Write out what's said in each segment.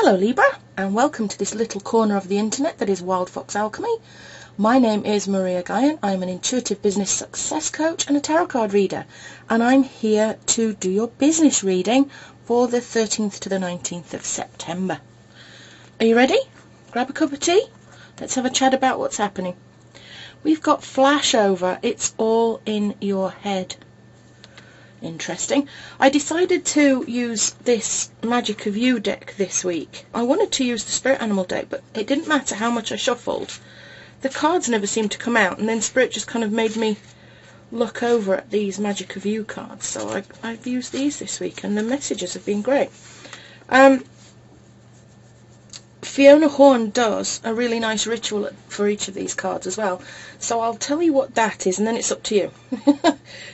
Hello Libra, and welcome to this little corner of the internet that is Wild Fox Alchemy. My name is Maria Gaian. I'm an intuitive business success coach and a tarot card reader, and I'm here to do your business reading for the 13th to the 19th of September. Are you ready? Grab a cup of tea. Let's have a chat about what's happening. We've got flashover. It's all in your head. Interesting. I decided to use this Magic of You deck this week. I wanted to use the Spirit Animal deck, but it didn't matter how much I shuffled. The cards never seemed to come out, and then Spirit just kind of made me look over at these Magic of You cards. So I've used these this week, and the messages have been great. Fiona Horn does a really nice ritual for each of these cards as well. So I'll tell you what that is, and then it's up to you.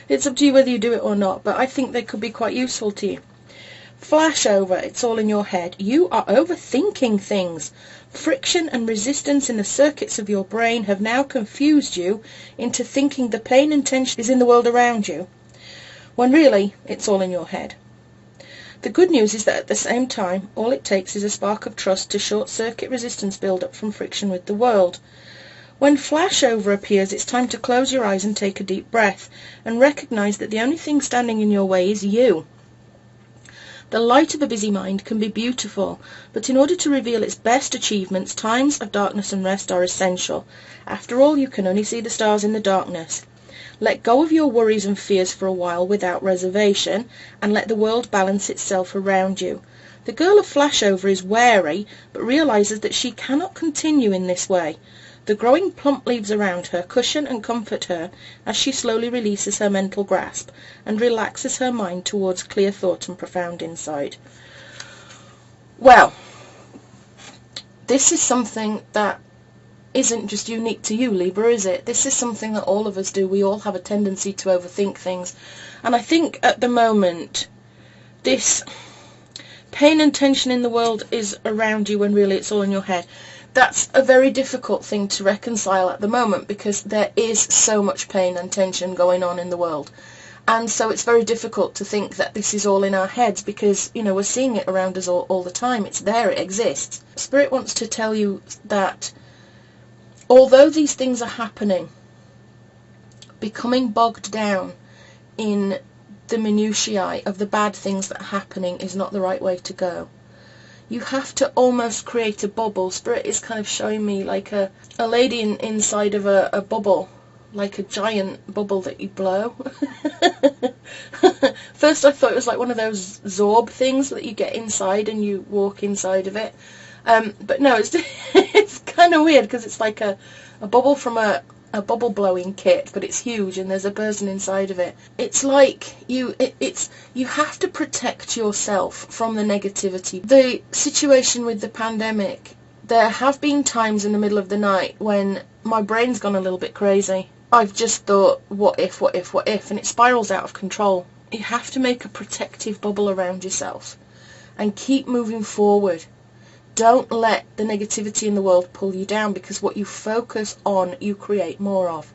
It's up to you whether you do it or not, but I think they could be quite useful to you. Flashover, it's all in your head. You are overthinking things. Friction and resistance in the circuits of your brain have now confused you into thinking the pain and tension is in the world around you, when really it's all in your head. The good news is that at the same time, all it takes is a spark of trust to short-circuit resistance build-up from friction with the world. When flashover appears, it's time to close your eyes and take a deep breath and recognize that the only thing standing in your way is you. The light of a busy mind can be beautiful, but in order to reveal its best achievements, times of darkness and rest are essential. After all, you can only see the stars in the darkness. Let go of your worries and fears for a while without reservation, and let the world balance itself around you. The girl of flashover is wary, but realizes that she cannot continue in this way. The growing plump leaves around her cushion and comfort her as she slowly releases her mental grasp and relaxes her mind towards clear thought and profound insight. Well, this is something that isn't just unique to you, Libra, is it? This is something that all of us do. We all have a tendency to overthink things. And I think at the moment, this pain and tension in the world is around you when really it's all in your head. That's a very difficult thing to reconcile at the moment because there is so much pain and tension going on in the world. And so it's very difficult to think that this is all in our heads because, you know, we're seeing it around us all the time. It's there, it exists. Spirit wants to tell you that although these things are happening, becoming bogged down in the minutiae of the bad things that are happening is not the right way to go. You have to almost create a bubble. Spirit is kind of showing me like a lady inside of a bubble, like a giant bubble that you blow. First I thought it was like one of those Zorb things that you get inside and you walk inside of it. But no, it's kind of weird because it's like a bubble from a bubble blowing kit, but it's huge and there's a person inside of it. It's like you have to protect yourself from the negativity. The situation with the pandemic, there have been times in the middle of the night when my brain's gone a little bit crazy. I've just thought, what if, and it spirals out of control. You have to make a protective bubble around yourself and keep moving forward. Don't let the negativity in the world pull you down, because what you focus on, you create more of.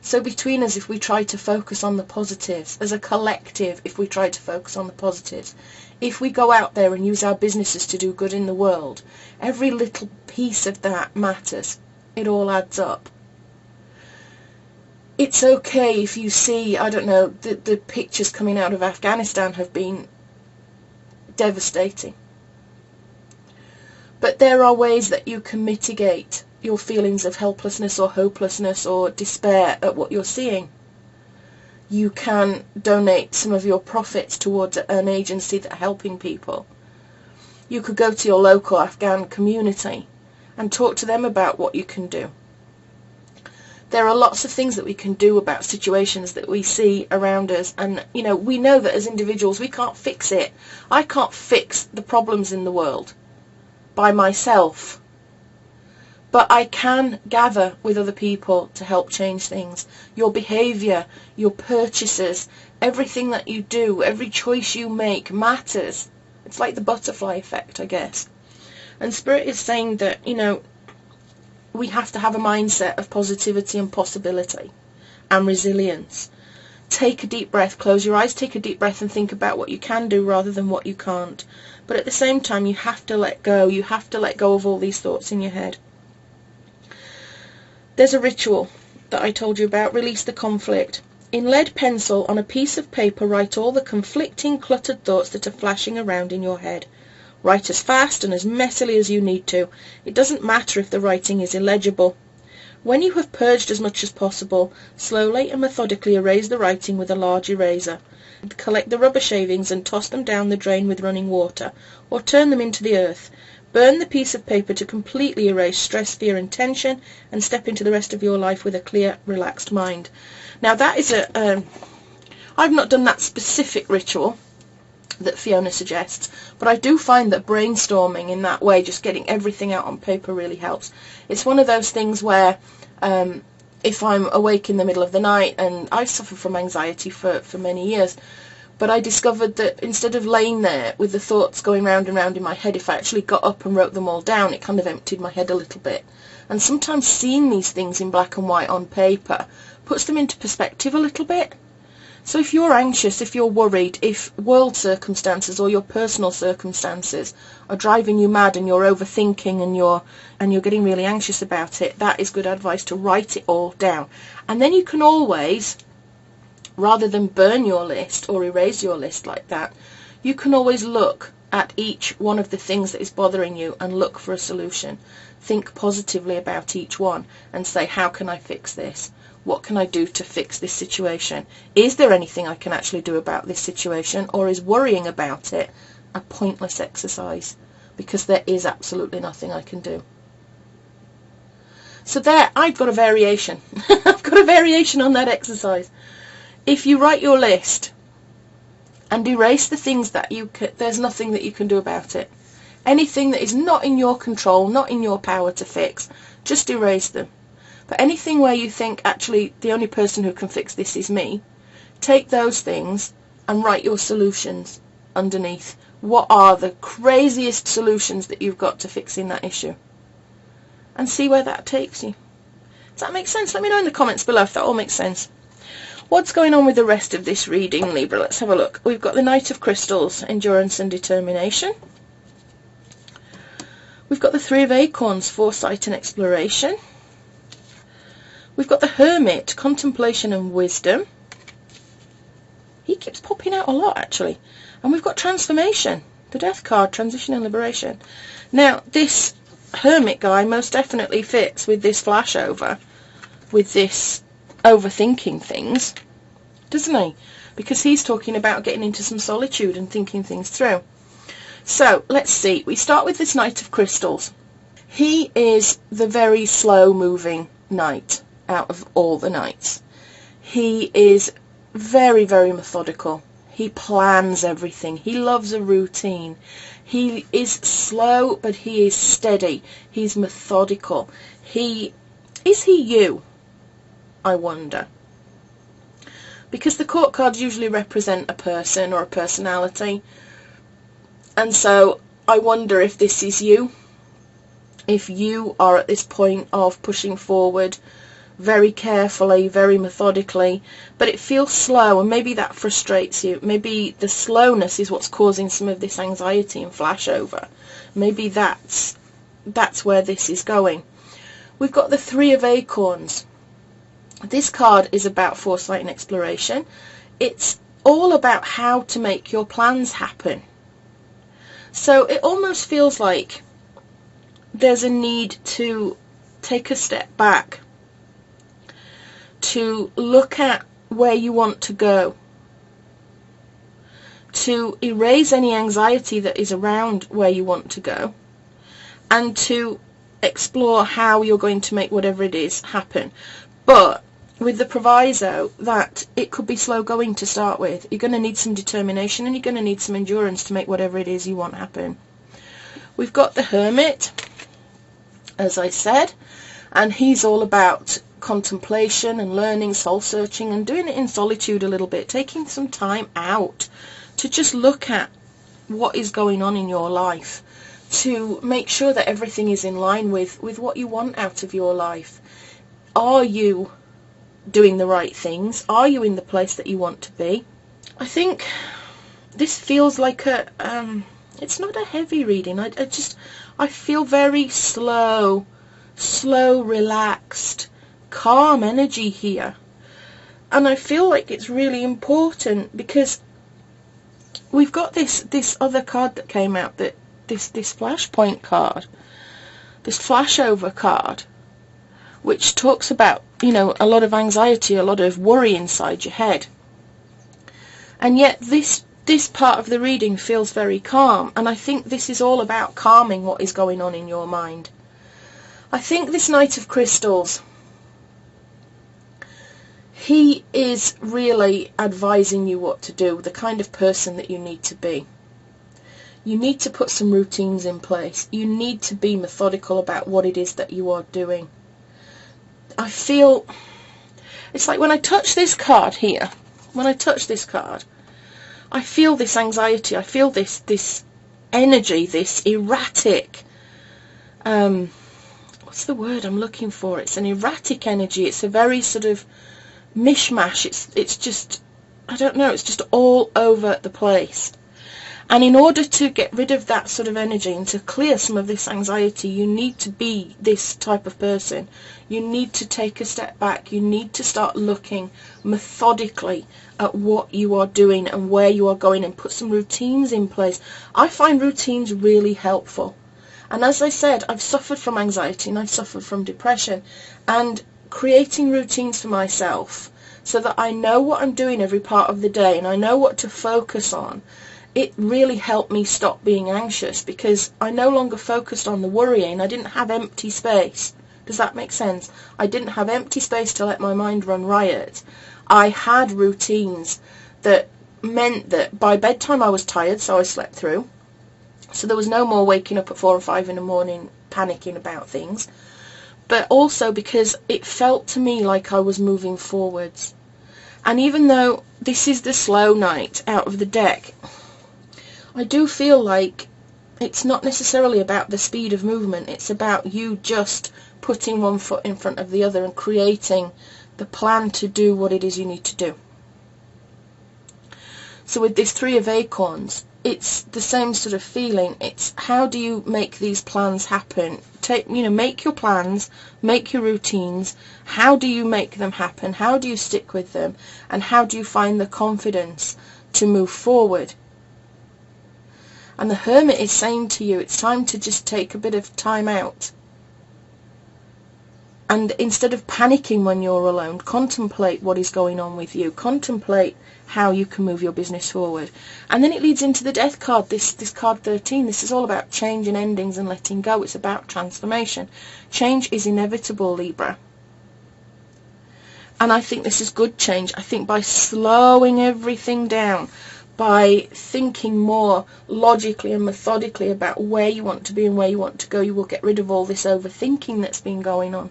So between us, if we try to focus on the positives, as a collective, if we try to focus on the positives, if we go out there and use our businesses to do good in the world, every little piece of that matters. It all adds up. It's okay if you see, I don't know, the pictures coming out of Afghanistan have been devastating. But there are ways that you can mitigate your feelings of helplessness or hopelessness or despair at what you're seeing. You can donate some of your profits towards an agency that are helping people. You could go to your local Afghan community and talk to them about what you can do. There are lots of things that we can do about situations that we see around us, and you know, we know that as individuals we can't fix it. I can't fix the problems in the world by myself, but I can gather with other people to help change things. Your behaviour, your purchases, everything that you do, every choice you make matters. It's like the butterfly effect, I guess. And Spirit is saying that, you know, we have to have a mindset of positivity and possibility and resilience take a deep breath, close your eyes, take a deep breath and think about what you can do rather than what you can't. But at the same time, you have to let go. You have to let go of all these thoughts in your head. There's a ritual that I told you about, release the conflict. In lead pencil on a piece of paper, write all the conflicting, cluttered thoughts that are flashing around in your head. Write as fast and as messily as you need to. It doesn't matter if the writing is illegible. When you have purged as much as possible, slowly and methodically erase the writing with a large eraser. Collect the rubber shavings and toss them down the drain with running water, or turn them into the earth. Burn the piece of paper to completely erase stress, fear and tension, and step into the rest of your life with a clear, relaxed mind. Now that is I've not done that specific ritual that Fiona suggests, but I do find that brainstorming in that way, just getting everything out on paper, really helps. It's one of those things where if I'm awake in the middle of the night, and I suffer from anxiety for many years, but I discovered that instead of laying there with the thoughts going round and round in my head, if I actually got up and wrote them all down, it kind of emptied my head a little bit. And sometimes seeing these things in black and white on paper puts them into perspective a little bit. So if you're anxious, if you're worried, if world circumstances or your personal circumstances are driving you mad and you're overthinking and you're getting really anxious about it, that is good advice to write it all down. And then you can always, rather than burn your list or erase your list like that, you can always look at each one of the things that is bothering you and look for a solution. Think positively about each one and say, how can I fix this? What can I do to fix this situation? Is there anything I can actually do about this situation, or is worrying about it a pointless exercise? Because there is absolutely nothing I can do. So there, I've got a variation. I've got a variation on that exercise. If you write your list and erase the things that there's nothing that you can do about it. Anything that is not in your control, not in your power to fix, just erase them. But anything where you think, actually, the only person who can fix this is me, take those things and write your solutions underneath. What are the craziest solutions that you've got to fixing that issue? And see where that takes you. Does that make sense? Let me know in the comments below if that all makes sense. What's going on with the rest of this reading, Libra? Let's have a look. We've got the Knight of Crystals, endurance and determination. We've got the Three of Acorns, foresight and exploration. We've got the Hermit, contemplation and wisdom. He keeps popping out a lot, actually. And we've got transformation, the Death card, transition and liberation. Now, this Hermit guy most definitely fits with this flashover, with this overthinking things, doesn't he? Because he's talking about getting into some solitude and thinking things through. So, let's see. We start with this Knight of Crystals. He is the very slow-moving knight out of all the knights. He is very, very methodical. He plans everything. He loves a routine. He is slow, but he is steady. He's methodical. Is he you? I wonder. Because the court cards usually represent a person or a personality. And so I wonder if this is you. If you are at this point of pushing forward very carefully, very methodically, but it feels slow, and maybe that frustrates you. Maybe the slowness is what's causing some of this anxiety and flashover. Maybe that's where this is going. We've got the Three of Acorns. This card is about foresight and exploration. It's all about how to make your plans happen. So it almost feels like there's a need to take a step back, to look at where you want to go, to erase any anxiety that is around where you want to go, and to explore how you're going to make whatever it is happen. But with the proviso that it could be slow going to start with. You're going to need some determination and you're going to need some endurance to make whatever it is you want happen. We've got the Hermit, as I said, and he's all about contemplation and learning, soul searching, and doing it in solitude a little bit, taking some time out to just look at what is going on in your life, to make sure that everything is in line with what you want out of your life. Are you doing the right things? Are you in the place that you want to be? I think this feels like a, it's not a heavy reading. I feel very slow, relaxed, calm energy here. And I feel like it's really important because we've got this other card that came out, that this flashpoint card, this flashover card, which talks about, you know, a lot of anxiety, a lot of worry inside your head. And yet this part of the reading feels very calm, and I think this is all about calming what is going on in your mind. I think this Knight of Crystals, he is really advising you what to do, the kind of person that you need to be. You need to put some routines in place. You need to be methodical about what it is that you are doing. I feel, it's like when I touch this card here, I feel this anxiety, I feel this energy, this erratic, what's the word I'm looking for? It's an erratic energy. It's a very sort of mishmash. It's just, I don't know, it's just all over the place. And in order to get rid of that sort of energy and to clear some of this anxiety, you need to be this type of person. You need to take a step back. You need to start looking methodically at what you are doing and where you are going, and put some routines in place. I find routines really helpful. And as I said, I've suffered from anxiety and I've suffered from depression. And creating routines for myself so that I know what I'm doing every part of the day and I know what to focus on, it really helped me stop being anxious, because I no longer focused on the worrying. I didn't have empty space. Does that make sense? I didn't have empty space to let my mind run riot. I had routines that meant that by bedtime I was tired, so I slept through. So there was no more waking up at 4 or 5 in the morning panicking about things. But also because it felt to me like I was moving forwards. And even though this is the slow Knight out of the deck, I do feel like it's not necessarily about the speed of movement. It's about you just putting one foot in front of the other and creating the plan to do what it is you need to do. So with this Three of Acorns, it's the same sort of feeling. It's how do you make these plans happen? Make your plans, make your routines. How do you make them happen? How do you stick with them? And how do you find the confidence to move forward? And the Hermit is saying to you, it's time to just take a bit of time out. And instead of panicking when you're alone, contemplate what is going on with you. Contemplate how you can move your business forward. And then it leads into the Death card, this card 13. This is all about change and endings and letting go. It's about transformation. Change is inevitable, Libra. And I think this is good change. I think by slowing everything down, by thinking more logically and methodically about where you want to be and where you want to go, you will get rid of all this overthinking that's been going on.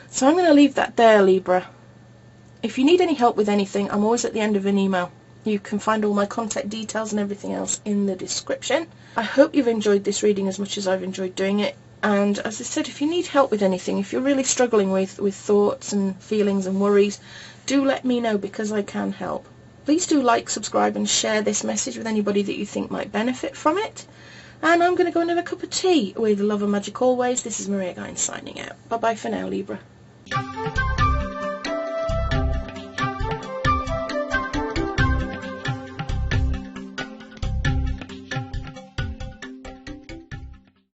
So I'm going to leave that there, Libra. If you need any help with anything, I'm always at the end of an email. You can find all my contact details and everything else in the description. I hope you've enjoyed this reading as much as I've enjoyed doing it. And as I said, if you need help with anything, if you're really struggling with thoughts and feelings and worries, do let me know, because I can help. Please do like, subscribe and share this message with anybody that you think might benefit from it. And I'm going to go and have a cup of tea with love and magic always. This is Maria Gaian signing out. Bye bye for now, Libra.